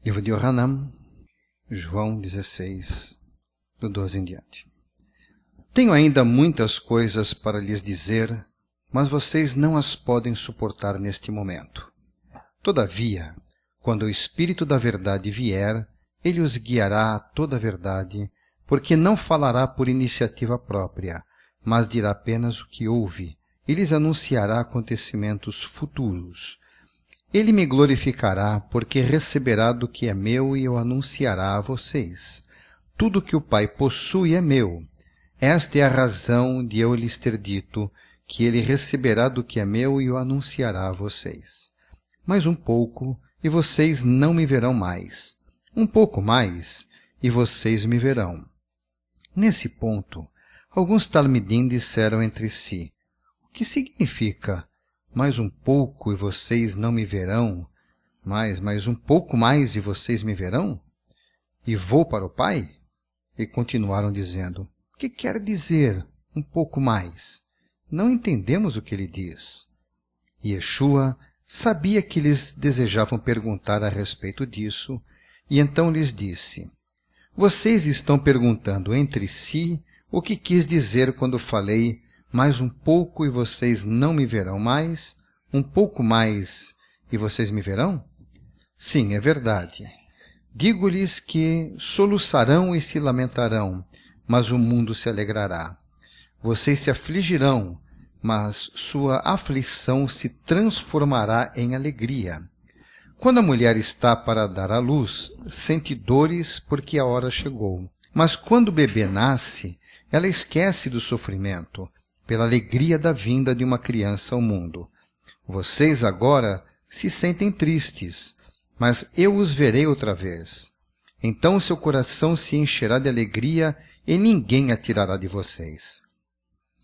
Livro de Yohanan, João 16, do 12 em diante. Tenho ainda muitas coisas para lhes dizer, mas vocês não as podem suportar neste momento. Todavia, quando o Espírito da Verdade vier, ele os guiará a toda a verdade, porque não falará por iniciativa própria, mas dirá apenas o que ouve, e lhes anunciará acontecimentos futuros. Ele me glorificará, porque receberá do que é meu e o anunciará a vocês. Tudo que o Pai possui é meu. Esta é a razão de eu lhes ter dito que ele receberá do que é meu e o anunciará a vocês. Mais um pouco, e vocês não me verão mais. Um pouco mais, e vocês me verão. Nesse ponto, alguns talmidim disseram entre si: o que significa mais um pouco e vocês não me verão, mais um pouco mais e vocês me verão? E vou para o Pai? E continuaram dizendo: o que quer dizer um pouco mais? Não entendemos o que ele diz. E Yeshua sabia que eles desejavam perguntar a respeito disso, e então lhes disse: vocês estão perguntando entre si o que quis dizer quando falei mais um pouco e vocês não me verão mais, um pouco mais e vocês me verão? Sim, é verdade. Digo-lhes que soluçarão e se lamentarão, mas o mundo se alegrará. Vocês se afligirão, mas sua aflição se transformará em alegria. Quando a mulher está para dar à luz, sente dores porque a hora chegou. Mas quando o bebê nasce, ela esquece do sofrimento, pela alegria da vinda de uma criança ao mundo. Vocês agora se sentem tristes, mas eu os verei outra vez. Então seu coração se encherá de alegria e ninguém a tirará de vocês.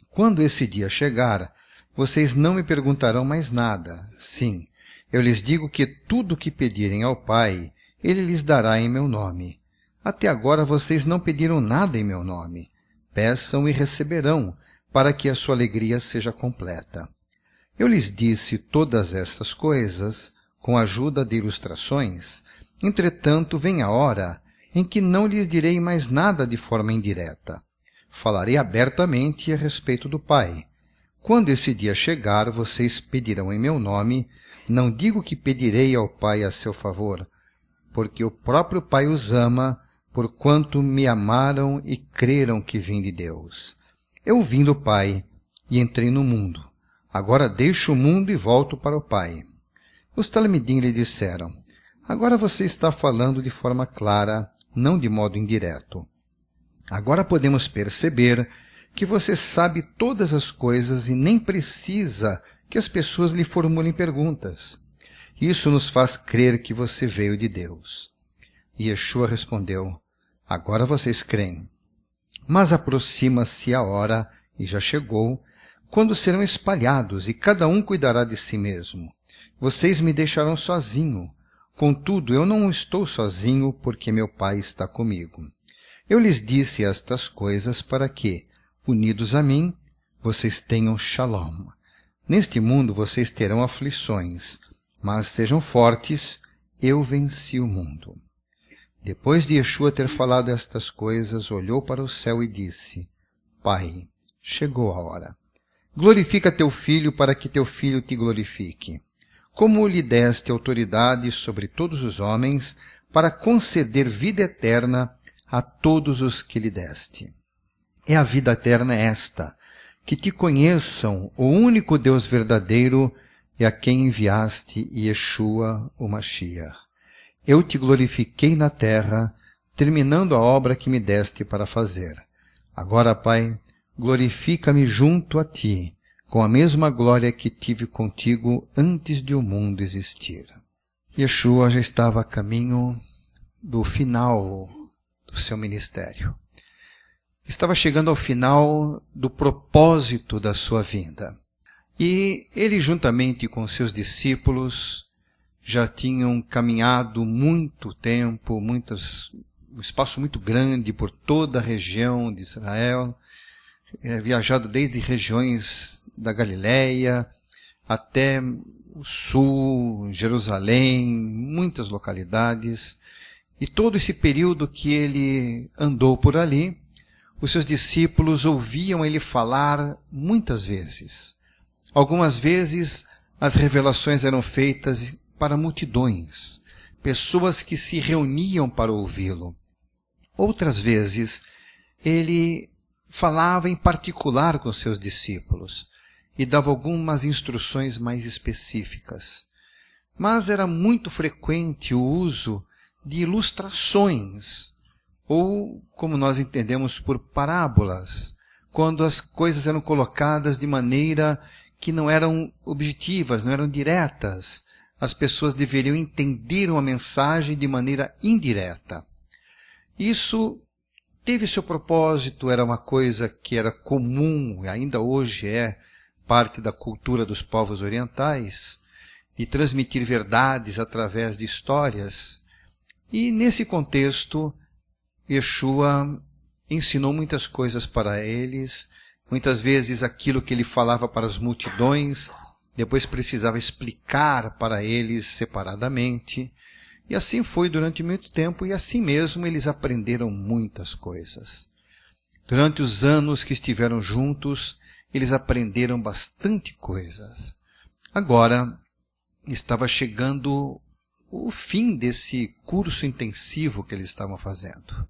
Quando esse dia chegar, vocês não me perguntarão mais nada. Sim, eu lhes digo que tudo o que pedirem ao Pai, ele lhes dará em meu nome. Até agora vocês não pediram nada em meu nome. Peçam e receberão, para que a sua alegria seja completa. Eu lhes disse todas estas coisas com a ajuda de ilustrações. Entretanto, vem a hora em que não lhes direi mais nada de forma indireta. Falarei abertamente a respeito do Pai. Quando esse dia chegar, vocês pedirão em meu nome. Não digo que pedirei ao Pai a seu favor, porque o próprio Pai os ama, porquanto me amaram e creram que vim de Deus. Eu vim do Pai e entrei no mundo. Agora deixo o mundo e volto para o Pai. Os talmidim lhe disseram: agora você está falando de forma clara, não de modo indireto. Agora podemos perceber que você sabe todas as coisas e nem precisa que as pessoas lhe formulem perguntas. Isso nos faz crer que você veio de Deus. E Yeshua respondeu: agora vocês creem. Mas aproxima-se a hora, e já chegou, quando serão espalhados, e cada um cuidará de si mesmo. Vocês me deixarão sozinho. Contudo, eu não estou sozinho, porque meu Pai está comigo. Eu lhes disse estas coisas para que, unidos a mim, vocês tenham shalom. Neste mundo vocês terão aflições, mas sejam fortes, eu venci o mundo. Depois de Yeshua ter falado estas coisas, olhou para o céu e disse: Pai, chegou a hora. Glorifica teu filho para que teu filho te glorifique. Como lhe deste autoridade sobre todos os homens para conceder vida eterna a todos os que lhe deste. É a vida eterna esta, que te conheçam o único Deus verdadeiro e a quem enviaste Yeshua, o Mashiach. Eu te glorifiquei na terra, terminando a obra que me deste para fazer. Agora, Pai, glorifica-me junto a ti, com a mesma glória que tive contigo antes de o mundo existir. Yeshua já estava a caminho do final do seu ministério. Estava chegando ao final do propósito da sua vinda. E ele, juntamente com seus discípulos, já tinham caminhado muito tempo, um espaço muito grande por toda a região de Israel, viajado desde regiões da Galileia até o sul, Jerusalém, muitas localidades, E todo esse período que ele andou por ali, os seus discípulos ouviam ele falar muitas vezes. Algumas vezes as revelações eram feitas para multidões, pessoas que se reuniam para ouvi-lo. Outras vezes ele falava em particular com seus discípulos e dava algumas instruções mais específicas. Mas era muito frequente o uso de ilustrações, ou, como nós entendemos, por parábolas, quando as coisas eram colocadas de maneira que não eram objetivas, não eram diretas. As pessoas deveriam entender uma mensagem de maneira indireta. Isso teve seu propósito, era uma coisa que era comum, e ainda hoje é parte da cultura dos povos orientais, de transmitir verdades através de histórias. E nesse contexto, Yeshua ensinou muitas coisas para eles. Muitas vezes aquilo que ele falava para as multidões, depois precisava explicar para eles separadamente. E assim foi durante muito tempo, e assim mesmo eles aprenderam muitas coisas. Durante os anos que estiveram juntos, eles aprenderam bastante coisas. Agora estava chegando o fim desse curso intensivo que eles estavam fazendo.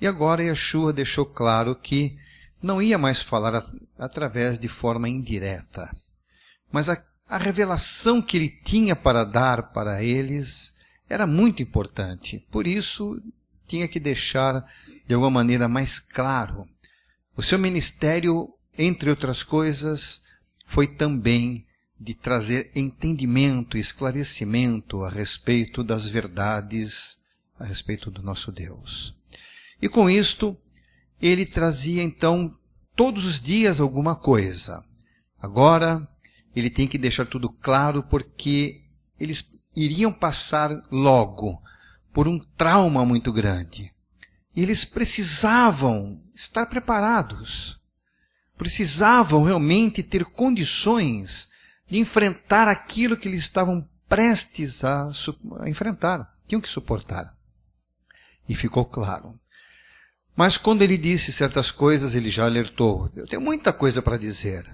E agora Yeshua deixou claro que não ia mais falar através de forma indireta, mas a revelação que ele tinha para dar para eles era muito importante. Por isso, tinha que deixar de alguma maneira mais claro. O seu ministério, entre outras coisas, foi também de trazer entendimento e esclarecimento a respeito das verdades, a respeito do nosso Deus. E com isto, ele trazia então todos os dias alguma coisa. Agora, ele tem que deixar tudo claro porque eles iriam passar logo por um trauma muito grande. E eles precisavam estar preparados. Precisavam realmente ter condições de enfrentar aquilo que eles estavam prestes a enfrentar. Tinham que suportar. E ficou claro. Mas quando ele disse certas coisas, ele já alertou. Eu tenho muita coisa para dizer.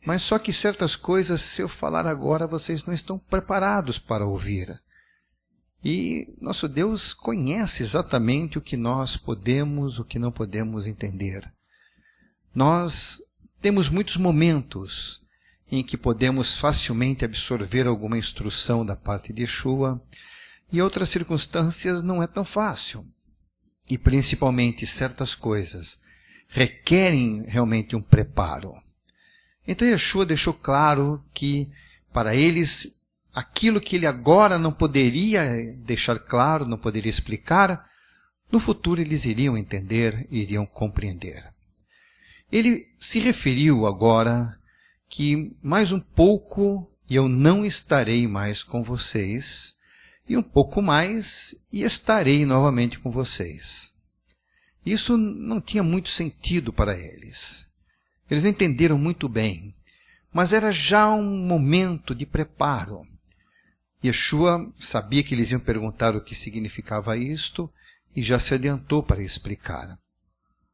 Mas só que certas coisas, se eu falar agora, vocês não estão preparados para ouvir. E nosso Deus conhece exatamente o que nós podemos, o que não podemos entender. Nós temos muitos momentos em que podemos facilmente absorver alguma instrução da parte de Yeshua, e outras circunstâncias não é tão fácil. E principalmente certas coisas requerem realmente um preparo. Então Yeshua deixou claro que para eles aquilo que ele agora não poderia deixar claro, não poderia explicar, no futuro eles iriam entender, iriam compreender. Ele se referiu agora que mais um pouco e eu não estarei mais com vocês, e um pouco mais e estarei novamente com vocês. Isso não tinha muito sentido para eles. Eles entenderam muito bem, mas era já um momento de preparo. Yeshua sabia que eles iam perguntar o que significava isto e já se adiantou para explicar.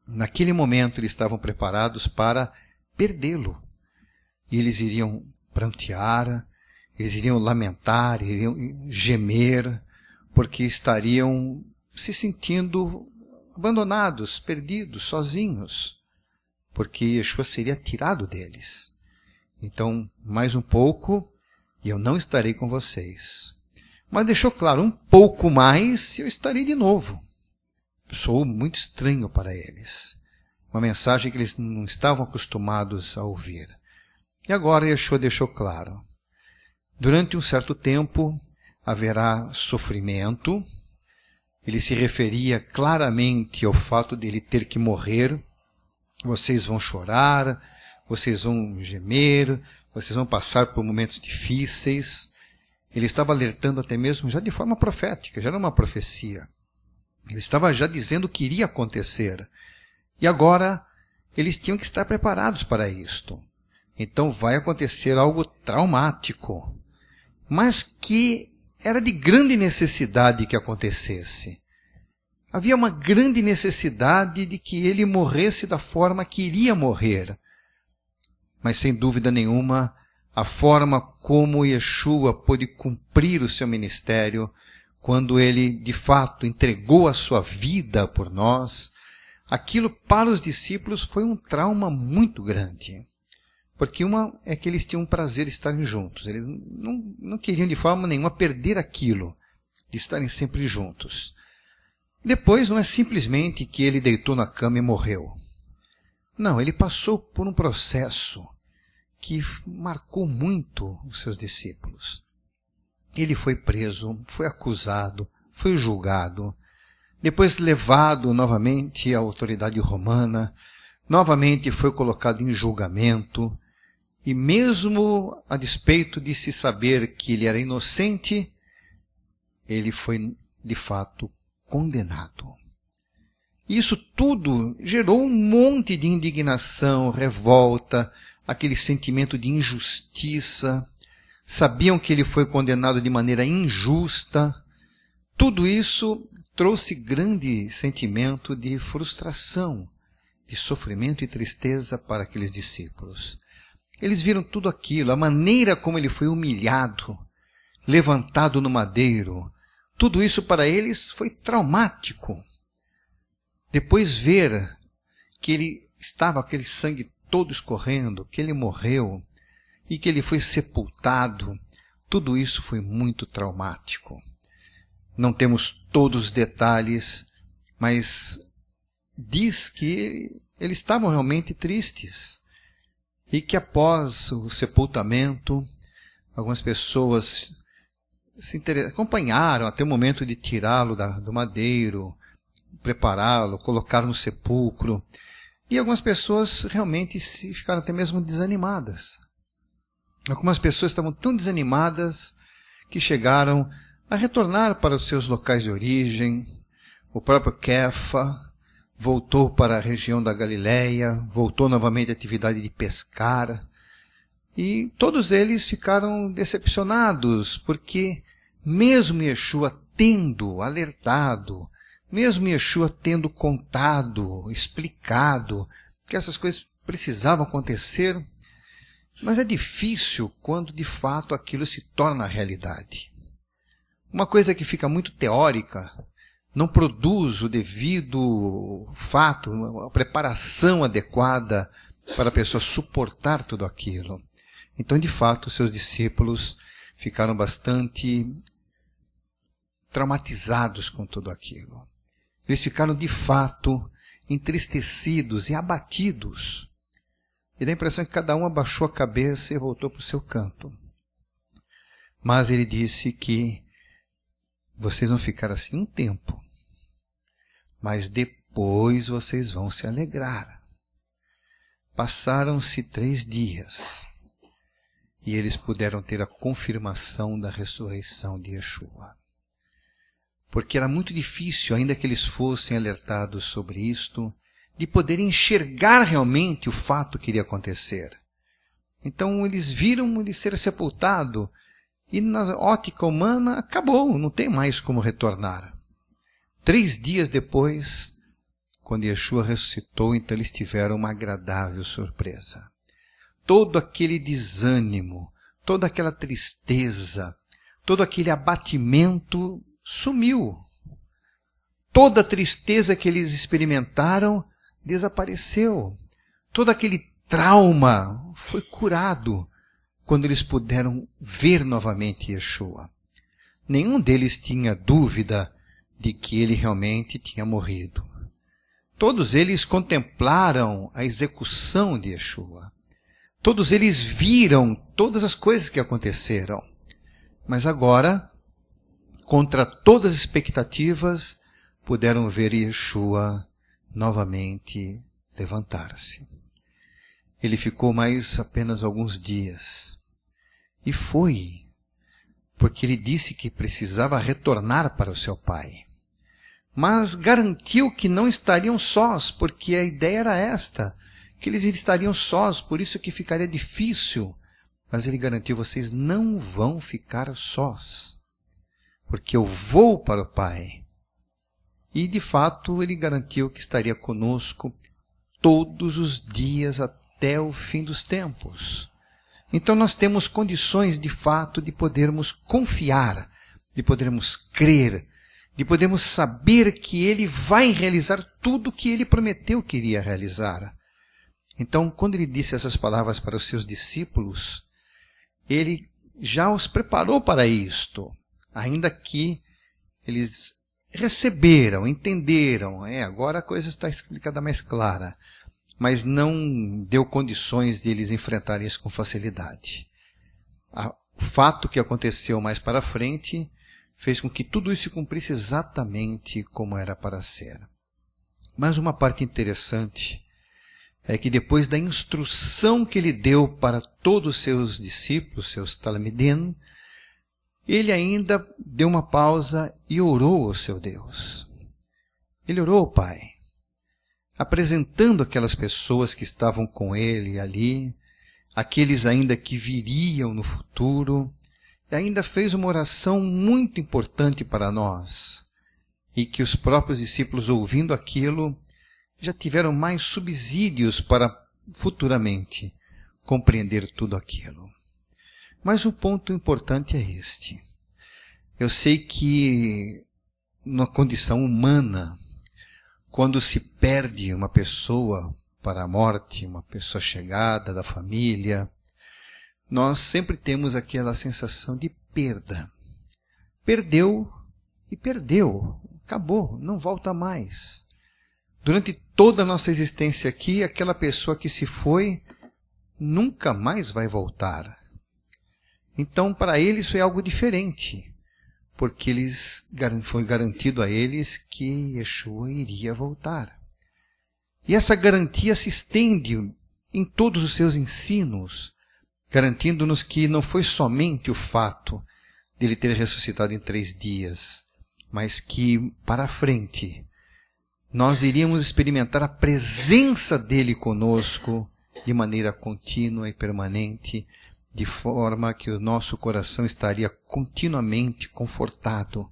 Naquele momento eles estavam preparados para perdê-lo. E eles iriam prantear, eles iriam lamentar, iriam gemer, porque estariam se sentindo abandonados, perdidos, sozinhos, porque Yeshua seria tirado deles. Então, mais um pouco, e eu não estarei com vocês. Mas deixou claro, um pouco mais, e eu estarei de novo. Soou muito estranho para eles. Uma mensagem que eles não estavam acostumados a ouvir. E agora Yeshua deixou claro. Durante um certo tempo haverá sofrimento. Ele se referia claramente ao fato de ele ter que morrer. Vocês vão chorar, vocês vão gemer, vocês vão passar por momentos difíceis. Ele estava alertando até mesmo já de forma profética, já era uma profecia. Ele estava já dizendo o que iria acontecer. E agora eles tinham que estar preparados para isto. Então vai acontecer algo traumático, mas que era de grande necessidade que acontecesse. Havia uma grande necessidade de que ele morresse da forma que iria morrer. Mas sem dúvida nenhuma, a forma como Yeshua pôde cumprir o seu ministério, quando ele de fato entregou a sua vida por nós, aquilo para os discípulos foi um trauma muito grande. Porque uma é que eles tinham prazer de estarem juntos. Eles não queriam de forma nenhuma perder aquilo, de estarem sempre juntos. Depois não é simplesmente que ele deitou na cama e morreu. Não, ele passou por um processo que marcou muito os seus discípulos. Ele foi preso, foi acusado, foi julgado, depois levado novamente à autoridade romana, novamente foi colocado em julgamento, e mesmo a despeito de se saber que ele era inocente, ele foi de fato condenado. Isso tudo gerou um monte de indignação, revolta, aquele sentimento de injustiça. Sabiam que ele foi condenado de maneira injusta. Tudo isso trouxe grande sentimento de frustração, de sofrimento e tristeza para aqueles discípulos. Eles viram tudo aquilo, a maneira como ele foi humilhado, levantado no madeiro. Tudo isso para eles foi traumático. Depois ver que ele estava aquele sangue todo escorrendo, que ele morreu e que ele foi sepultado, tudo isso foi muito traumático. Não temos todos os detalhes, mas diz que eles estavam realmente tristes e que após o sepultamento, algumas pessoas acompanharam até o momento de tirá-lo do madeiro, prepará-lo, colocar no sepulcro. E algumas pessoas realmente ficaram até mesmo desanimadas. Algumas pessoas estavam tão desanimadas que chegaram a retornar para os seus locais de origem. O próprio Kefa voltou para a região da Galileia, voltou novamente à atividade de pescar. E todos eles ficaram decepcionados, porque mesmo Yeshua tendo alertado, mesmo Yeshua tendo contado, explicado que essas coisas precisavam acontecer, mas é difícil quando de fato aquilo se torna realidade. Uma coisa que fica muito teórica, não produz o devido fato, a preparação adequada para a pessoa suportar tudo aquilo. Então, de fato, seus discípulos ficaram bastante traumatizados com tudo aquilo. Eles ficaram, de fato, entristecidos e abatidos. E dá a impressão que cada um abaixou a cabeça e voltou para o seu canto. Mas ele disse que vocês vão ficar assim um tempo, mas depois vocês vão se alegrar. Passaram-se 3 dias e eles puderam ter a confirmação da ressurreição de Yeshua. Porque era muito difícil, ainda que eles fossem alertados sobre isto, de poder enxergar realmente o fato que iria acontecer. Então eles viram ele ser sepultado e na ótica humana acabou, não tem mais como retornar. 3 dias depois, quando Yeshua ressuscitou, então eles tiveram uma agradável surpresa. Todo aquele desânimo, toda aquela tristeza, todo aquele abatimento sumiu. Toda a tristeza que eles experimentaram desapareceu. Todo aquele trauma foi curado quando eles puderam ver novamente Yeshua. Nenhum deles tinha dúvida de que ele realmente tinha morrido. Todos eles contemplaram a execução de Yeshua. Todos eles viram todas as coisas que aconteceram. Mas agora, contra todas as expectativas, puderam ver Yeshua novamente levantar-se. Ele ficou mais apenas alguns dias. E foi, porque ele disse que precisava retornar para o seu pai. Mas garantiu que não estariam sós, porque a ideia era esta, que eles estariam sós, por isso que ficaria difícil. Mas ele garantiu, vocês não vão ficar sós. porque eu vou para o Pai. E, de fato, ele garantiu que estaria conosco todos os dias até o fim dos tempos. Então nós temos condições, de fato, de podermos confiar, de podermos crer, de podermos saber que ele vai realizar tudo o que ele prometeu que iria realizar. Então, quando ele disse essas palavras para os seus discípulos, ele já os preparou para isto, ainda que eles receberam, entenderam, agora a coisa está explicada mais clara, mas não deu condições de eles enfrentarem isso com facilidade. O fato que aconteceu mais para frente fez com que tudo isso se cumprisse exatamente como era para ser. Mas uma parte interessante é que depois da instrução que ele deu para todos os seus discípulos, seus talmidim, ele ainda deu uma pausa e orou ao seu Deus. Ele orou ao Pai, apresentando aquelas pessoas que estavam com ele ali, aqueles ainda que viriam no futuro, e ainda fez uma oração muito importante para nós, e que os próprios discípulos, ouvindo aquilo, já tiveram mais subsídios para futuramente compreender tudo aquilo. Mas o ponto importante é este. Eu sei que na condição humana, quando se perde uma pessoa para a morte, uma pessoa chegada da família, nós sempre temos aquela sensação de perda. Perdeu e perdeu. Acabou, não volta mais. Durante toda a nossa existência aqui, aquela pessoa que se foi nunca mais vai voltar. Então, para eles foi algo diferente, porque foi garantido a eles que Yeshua iria voltar. E essa garantia se estende em todos os seus ensinos, garantindo-nos que não foi somente o fato de ele ter ressuscitado em 3 dias, mas que, para a frente, nós iríamos experimentar a presença dele conosco de maneira contínua e permanente, de forma que o nosso coração estaria continuamente confortado.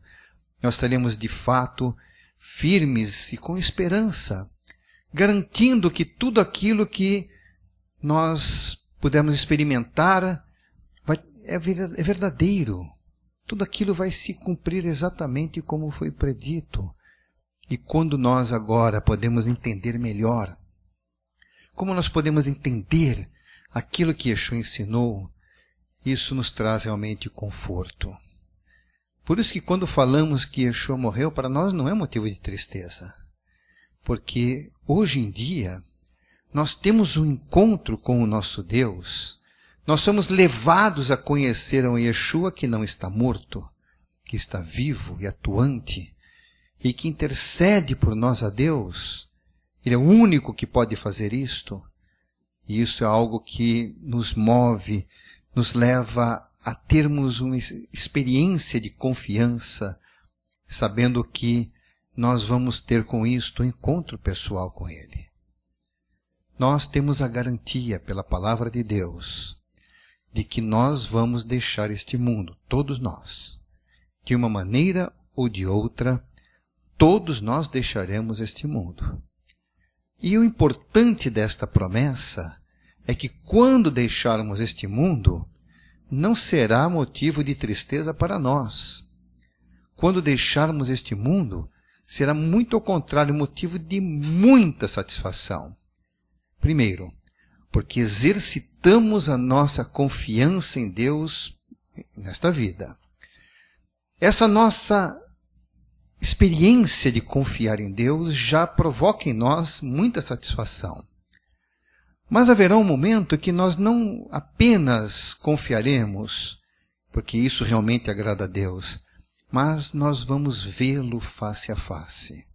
Nós estaríamos, de fato, firmes e com esperança, garantindo que tudo aquilo que nós pudermos experimentar é verdadeiro. Tudo aquilo vai se cumprir exatamente como foi predito. E quando nós agora podemos entender melhor, como nós podemos entender aquilo que Yeshua ensinou, isso nos traz realmente conforto. Por isso que quando falamos que Yeshua morreu, para nós não é motivo de tristeza. Porque hoje em dia, nós temos um encontro com o nosso Deus, nós somos levados a conhecer um Yeshua que não está morto, que está vivo e atuante, e que intercede por nós a Deus. Ele é o único que pode fazer isto. E isso é algo que nos move, nos leva a termos uma experiência de confiança, sabendo que nós vamos ter com isto um encontro pessoal com Ele. Nós temos a garantia pela palavra de Deus de que nós vamos deixar este mundo, todos nós, de uma maneira ou de outra. Todos nós deixaremos este mundo. E o importante desta promessa é que quando deixarmos este mundo, não será motivo de tristeza para nós. Quando deixarmos este mundo, será muito ao contrário, motivo de muita satisfação. Primeiro, porque exercitamos a nossa confiança em Deus nesta vida. Essa nossa experiência de confiar em Deus já provoca em nós muita satisfação. Mas haverá um momento que nós não apenas confiaremos, porque isso realmente agrada a Deus, mas nós vamos vê-lo face a face.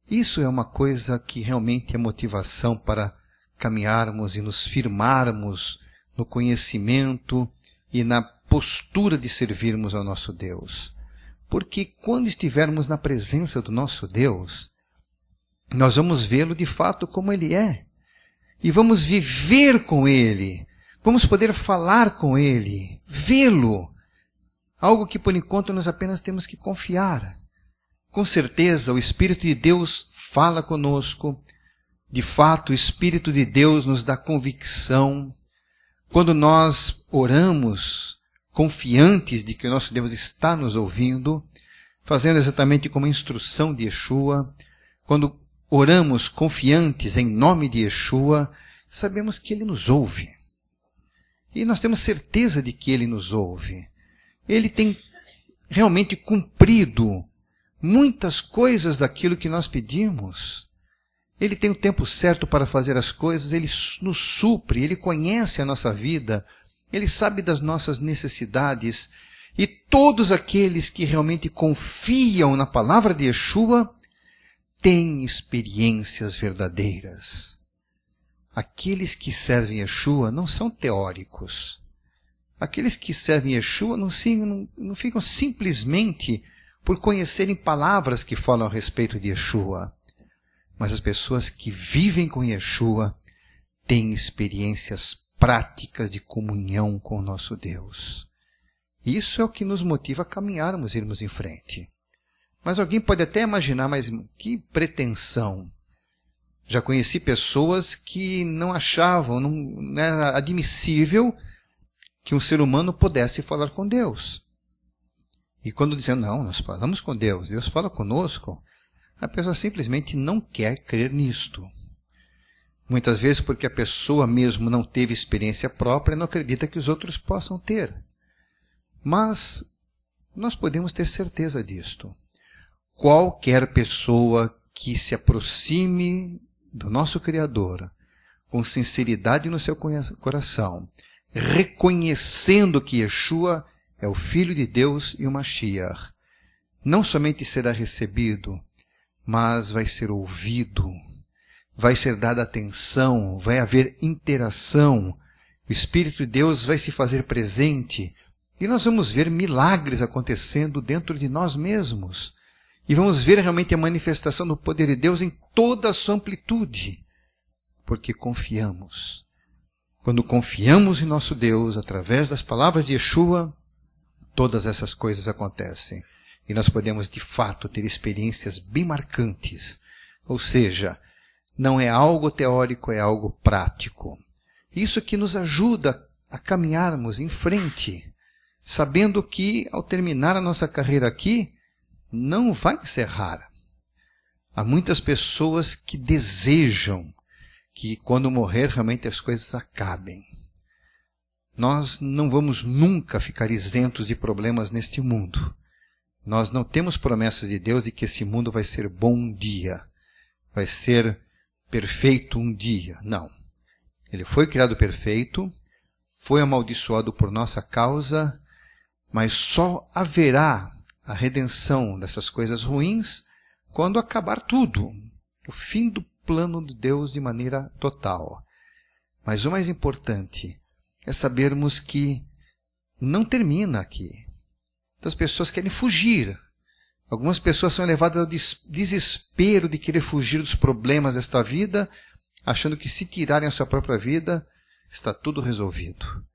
Isso é uma coisa que realmente é motivação para caminharmos e nos firmarmos no conhecimento e na postura de servirmos ao nosso Deus. Porque quando estivermos na presença do nosso Deus, nós vamos vê-lo de fato como Ele é. E vamos viver com Ele. Vamos poder falar com Ele, vê-lo, algo que por enquanto nós apenas temos que confiar. Com certeza o Espírito de Deus fala conosco. De fato, o Espírito de Deus nos dá convicção. Quando nós oramos confiantes de que o nosso Deus está nos ouvindo, fazendo exatamente como a instrução de Yeshua, quando oramos confiantes em nome de Yeshua, sabemos que Ele nos ouve. E nós temos certeza de que Ele nos ouve. Ele tem realmente cumprido muitas coisas daquilo que nós pedimos. Ele tem o tempo certo para fazer as coisas, Ele nos supre, Ele conhece a nossa vida, Ele sabe das nossas necessidades. E todos aqueles que realmente confiam na palavra de Yeshua têm experiências verdadeiras. Aqueles que servem Yeshua não são teóricos. Aqueles que servem Yeshua não ficam simplesmente por conhecerem palavras que falam a respeito de Yeshua. Mas as pessoas que vivem com Yeshua têm experiências práticas de comunhão com o nosso Deus. Isso é o que nos motiva a caminharmos, irmos em frente. Mas alguém pode até imaginar, mas que pretensão. Já conheci pessoas que não achavam, não era admissível que um ser humano pudesse falar com Deus. E quando dizem, não, nós falamos com Deus, Deus fala conosco, a pessoa simplesmente não quer crer nisto. Muitas vezes porque a pessoa mesmo não teve experiência própria e não acredita que os outros possam ter. Mas nós podemos ter certeza disto. Qualquer pessoa que se aproxime do nosso Criador com sinceridade no seu coração, reconhecendo que Yeshua é o Filho de Deus e o Mashiach, não somente será recebido, mas vai ser ouvido, vai ser dada atenção, vai haver interação, o Espírito de Deus vai se fazer presente e nós vamos ver milagres acontecendo dentro de nós mesmos. E vamos ver realmente a manifestação do poder de Deus em toda a sua amplitude, porque confiamos. Quando confiamos em nosso Deus, através das palavras de Yeshua, todas essas coisas acontecem. E nós podemos, de fato, ter experiências bem marcantes. Ou seja, não é algo teórico, é algo prático. Isso que nos ajuda a caminharmos em frente, sabendo que, ao terminar a nossa carreira aqui, não vai encerrar. Há muitas pessoas que desejam que quando morrer realmente as coisas acabem. Nós não vamos nunca ficar isentos de problemas neste mundo. Nós não temos promessas de Deus de que esse mundo vai ser bom um dia, vai ser perfeito um dia. Não. Ele foi criado perfeito, foi amaldiçoado por nossa causa, mas só haverá a redenção dessas coisas ruins quando acabar tudo. O fim do plano de Deus de maneira total. Mas o mais importante é sabermos que não termina aqui. Então, as pessoas querem fugir. Algumas pessoas são levadas ao desespero de querer fugir dos problemas desta vida, achando que se tirarem a sua própria vida, está tudo resolvido.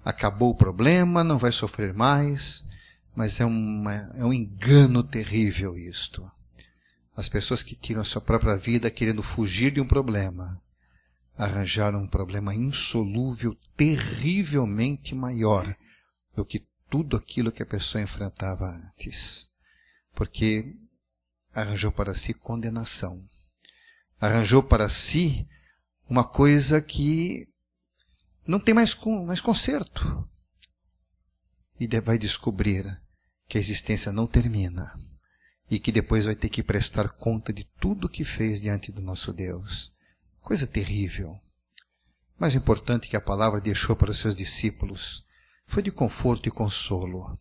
Acabou o problema, não vai sofrer mais. Mas é um engano terrível isto. As pessoas que tiram a sua própria vida querendo fugir de um problema, arranjaram um problema insolúvel, terrivelmente maior do que tudo aquilo que a pessoa enfrentava antes. Porque arranjou para si condenação. Arranjou para si uma coisa que não tem mais conserto. E vai descobrir que a existência não termina e que depois vai ter que prestar conta de tudo o que fez diante do nosso Deus. Coisa terrível. Mais importante que a palavra deixou para os seus discípulos foi de conforto e consolo,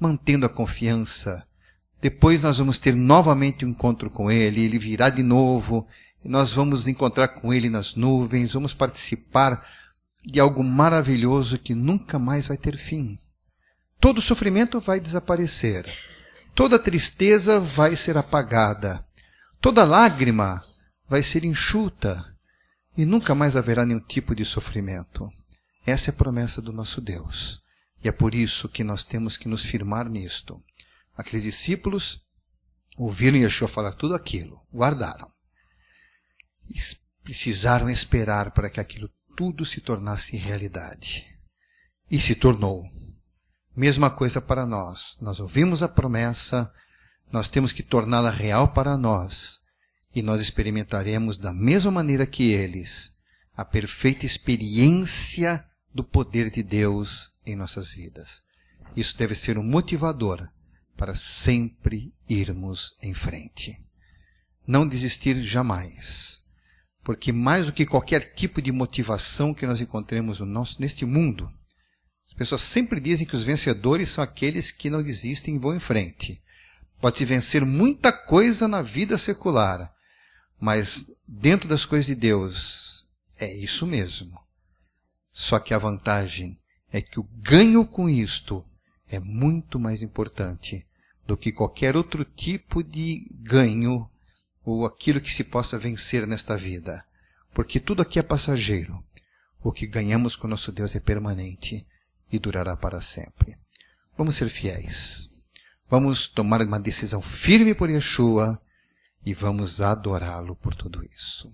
mantendo a confiança. Depois nós vamos ter novamente um encontro com Ele, Ele virá de novo, e nós vamos encontrar com Ele nas nuvens, vamos participar de algo maravilhoso que nunca mais vai ter fim. Todo sofrimento vai desaparecer. Toda tristeza vai ser apagada. Toda lágrima vai ser enxuta. E nunca mais haverá nenhum tipo de sofrimento. Essa é a promessa do nosso Deus. E é por isso que nós temos que nos firmar nisto. Aqueles discípulos ouviram Yeshua falar tudo aquilo, guardaram. E precisaram esperar para que aquilo tudo se tornasse realidade. E se tornou. Mesma coisa para nós. Nós ouvimos a promessa, nós temos que torná-la real para nós. E nós experimentaremos da mesma maneira que eles a perfeita experiência do poder de Deus em nossas vidas. Isso deve ser um motivador para sempre irmos em frente. Não desistir jamais. Porque mais do que qualquer tipo de motivação que nós encontremos neste mundo, as pessoas sempre dizem que os vencedores são aqueles que não desistem e vão em frente. Pode vencer muita coisa na vida secular, mas dentro das coisas de Deus, é isso mesmo. Só que a vantagem é que o ganho com isto é muito mais importante do que qualquer outro tipo de ganho ou aquilo que se possa vencer nesta vida. Porque tudo aqui é passageiro. O que ganhamos com nosso Deus é permanente e durará para sempre. Vamos ser fiéis. Vamos tomar uma decisão firme por Yeshua e vamos adorá-lo por tudo isso.